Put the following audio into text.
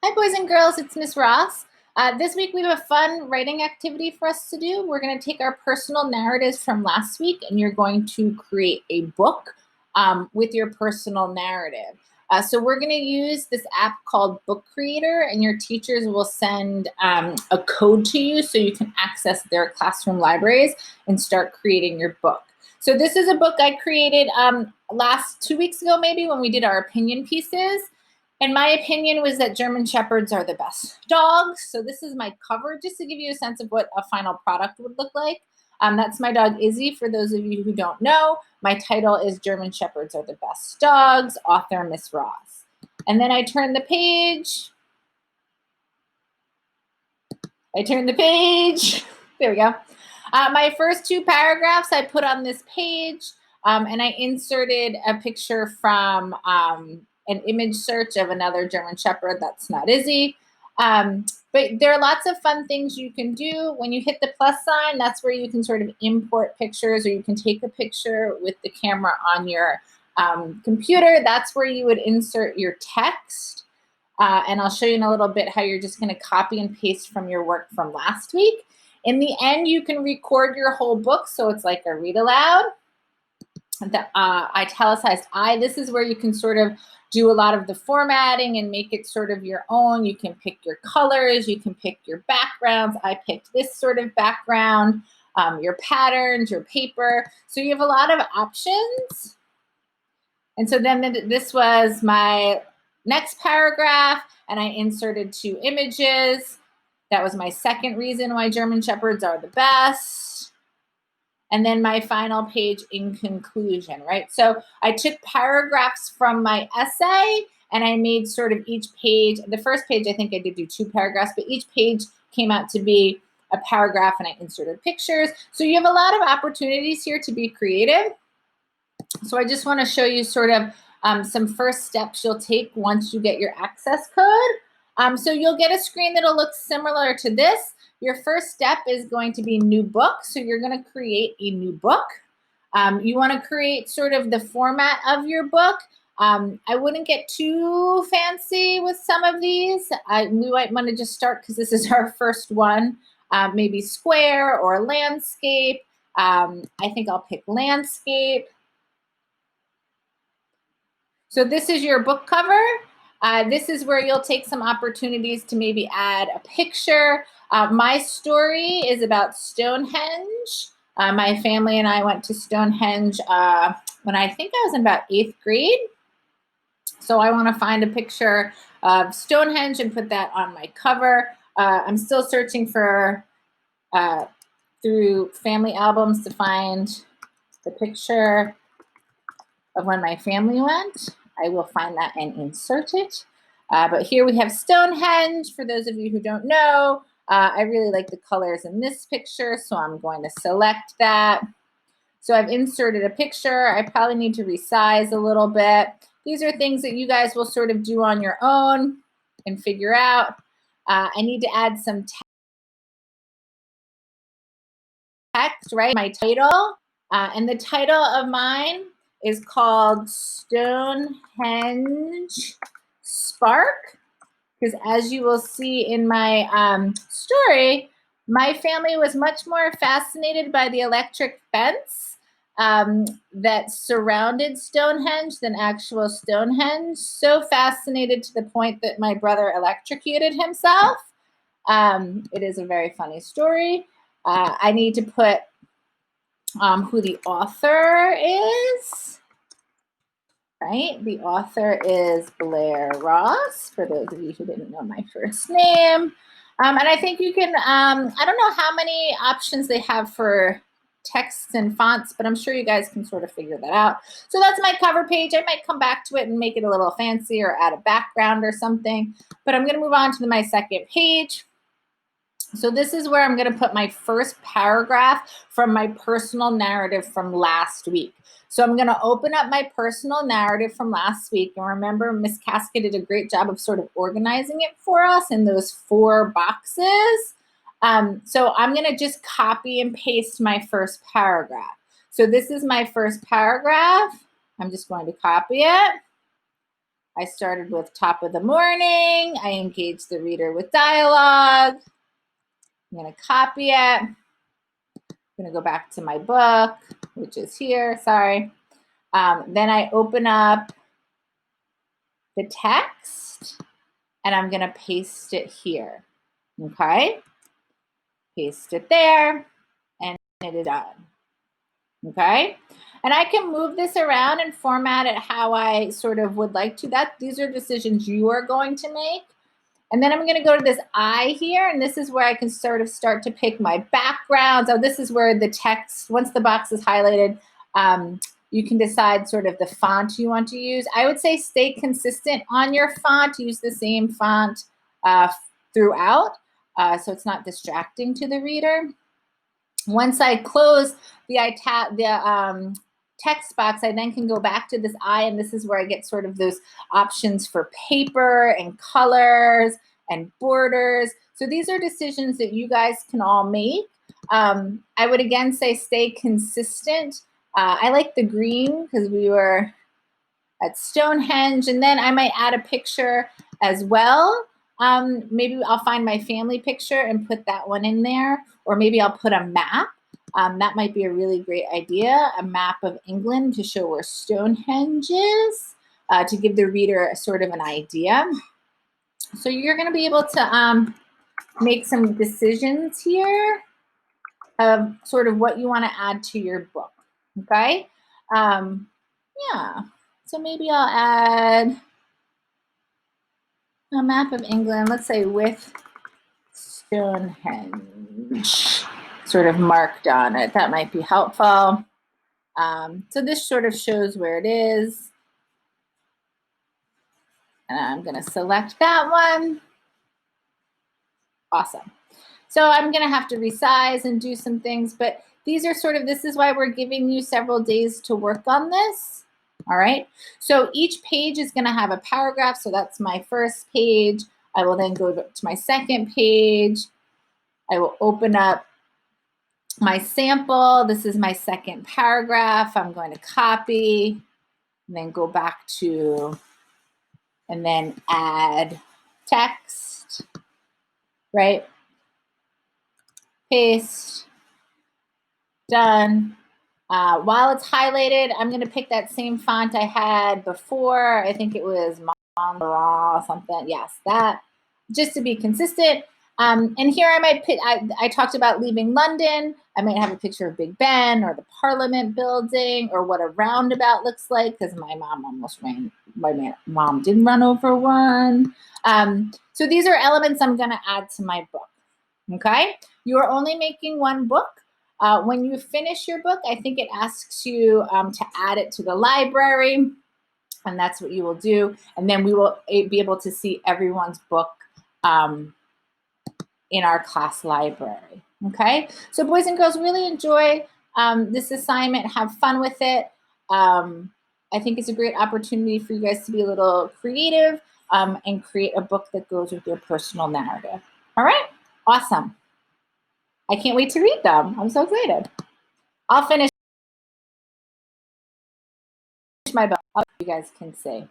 Hi, boys and girls. It's Miss Ross. This week we have a fun writing activity for us to do. We're going to take our personal narratives from last week, and you're going to create a book with your personal narrative. So we're going to use this app called Book Creator, and your teachers will send a code to you so you can access their classroom libraries and start creating your book. So this is a book I created last 2 weeks ago, maybe, when we did our opinion pieces. And my opinion was that German Shepherds are the best dogs. So this is my cover, just to give you a sense of what a final product would look like. That's my dog Izzy, for those of you who don't know. My title is German Shepherds are the best dogs, author Miss Ross. And then I turn the page. There we go. My first two paragraphs I put on this page, and I inserted a picture from an image search of another German Shepherd that's not Izzy. But there are lots of fun things you can do. When you hit the plus sign, that's where you can sort of import pictures, or you can take a picture with the camera on your computer. That's where you would insert your text. And I'll show you in a little bit how you're just going to copy and paste from your work from last week. In the end, you can record your whole book, so it's like a read aloud. The italicized I, this is where you can sort of do a lot of the formatting and make it sort of your own. You can pick your colors, you can pick your backgrounds. I picked this sort of background, your patterns, your paper. So you have a lot of options. And so then this was my next paragraph, and I inserted 2 images. That was my second reason why German Shepherds are the best. And then my final page in conclusion, right? So I took paragraphs from my essay, and I made sort of each page. The first page, I think I did do 2 paragraphs, but each page came out to be a paragraph, and I inserted pictures. So you have a lot of opportunities here to be creative. So I just want to show you sort of some first steps you'll take once you get your access code. So you'll get a screen that'll look similar to this. Your first step is going to be new book. So you're going to create a new book. You want to create sort of the format of your book. I wouldn't get too fancy with some of these. We might want to just start, because this is our first one, maybe square or landscape. I think I'll pick landscape. So this is your book cover. This is where you'll take some opportunities to maybe add a picture. My story is about Stonehenge. My family and I went to Stonehenge when I think I was in about 8th grade. So I want to find a picture of Stonehenge and put that on my cover. I'm still searching for through family albums to find the picture of when my family went. I will find that and insert it. But here we have Stonehenge. For those of you who don't know, I really like the colors in this picture, so I'm going to select that. So I've inserted a picture. I probably need to resize a little bit. These are things that you guys will sort of do on your own and figure out. I need to add some text, right? My title. And the title of mine is called Stonehenge Spark, because as you will see in my story, my family was much more fascinated by the electric fence that surrounded Stonehenge than actual Stonehenge. So fascinated to the point that my brother electrocuted himself. It is a very funny story. I need to put who the author is, right? The author is Blair Ross, for those of you who didn't know my first name. And I think you can, I don't know how many options they have for texts and fonts, but I'm sure you guys can sort of figure that out. So that's my cover page. I might come back to it and make it a little fancy or add a background or something, but I'm going to move on to my second page. So this is where I'm going to put my first paragraph from my personal narrative from last week. So I'm going to open up my personal narrative from last week. And remember, Miss Casca did a great job of sort of organizing it for us in those 4 boxes. So I'm going to just copy and paste my first paragraph. So this is my first paragraph. I'm just going to copy it. I started with top of the morning. I engaged the reader with dialogue. I'm going to copy it. I'm going to go back to my book, which is here. Sorry. Then I open up the text and I'm going to paste it here. Okay. Paste it there and it is done. Okay. And I can move this around and format it how I sort of would like to. These are decisions you are going to make. And then I'm going to go to this eye here, and this is where I can sort of start to pick my backgrounds. Oh, this is where the text, once the box is highlighted, you can decide sort of the font you want to use. I would say stay consistent on your font. Use the same font throughout, so it's not distracting to the reader. Once I close the text box, I then can go back to this eye, and this is where I get sort of those options for paper and colors and borders. So these are decisions that you guys can all make. I would again say stay consistent. I like the green because we were at Stonehenge, and then I might add a picture as well. Maybe I'll find my family picture and put that one in there, or maybe I'll put a map. That might be a really great idea, a map of England to show where Stonehenge is, to give the reader sort of an idea. So you're going to be able to make some decisions here of sort of what you want to add to your book, okay? Yeah, so maybe I'll add a map of England, let's say with Stonehenge sort of marked on it. That might be helpful. So this sort of shows where it is. And I'm going to select that one. Awesome. So I'm going to have to resize and do some things, but these are sort of, this is why we're giving you several days to work on this. All right. So each page is going to have a paragraph. So that's my first page. I will then go to my second page. I will open up my sample. This is my second paragraph. I'm going to copy and then go back to, and then add text, right? Paste, done. While it's highlighted, I'm going to pick that same font I had before. I think it was Monroe something. Yes, that, just to be consistent. And here I might pick, I talked about leaving London. I might have a picture of Big Ben or the Parliament building or what a roundabout looks like, because my mom almost ran, my mom did run over one. So these are elements I'm going to add to my book. Okay, you are only making one book. When you finish your book, I think it asks you to add it to the library, and that's what you will do. And then we will be able to see everyone's book in our class library. Okay, so boys and girls, really enjoy this assignment. Have fun with it. I think it's a great opportunity for you guys to be a little creative and create a book that goes with your personal narrative. All right, awesome. I can't wait to read them. I'm so excited. I'll finish my book. You guys can see.